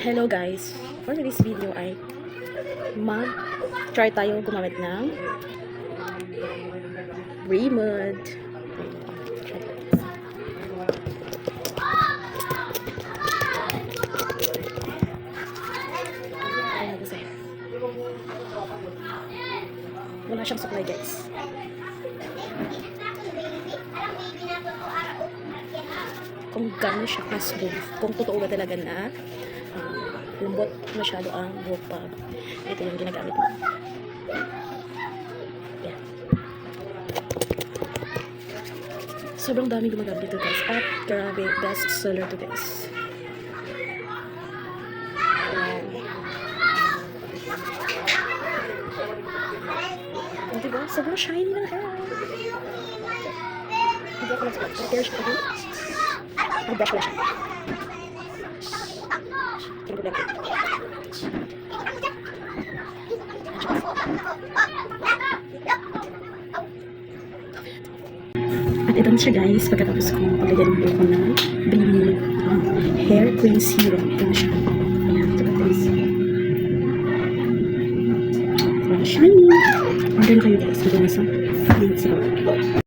Hello guys! For this video ay mag-try tayo gumamit ng Remood. Wala siyang supply guys. Kung gano'n siya ka-smooth, kung totoo ba talaga na lambot masyado ang buhok pa. Ito yung ginagamit mo. Yan. Sobrang daming gumagamit dito guys. At grabe, best seller to guys. Yan. Diba? Sobrang shiny ng hair. Hindi ako nag-spot. Prepare siya ako. Mag-brush lang siya. At ito na siya guys, pagkatapos ko paglagyan ng buko ng Remood Hair Cream Serum. Ito na siya. Ayan, ito na guys. Ito na shiny. Order kayo guys. Ito na sa link sa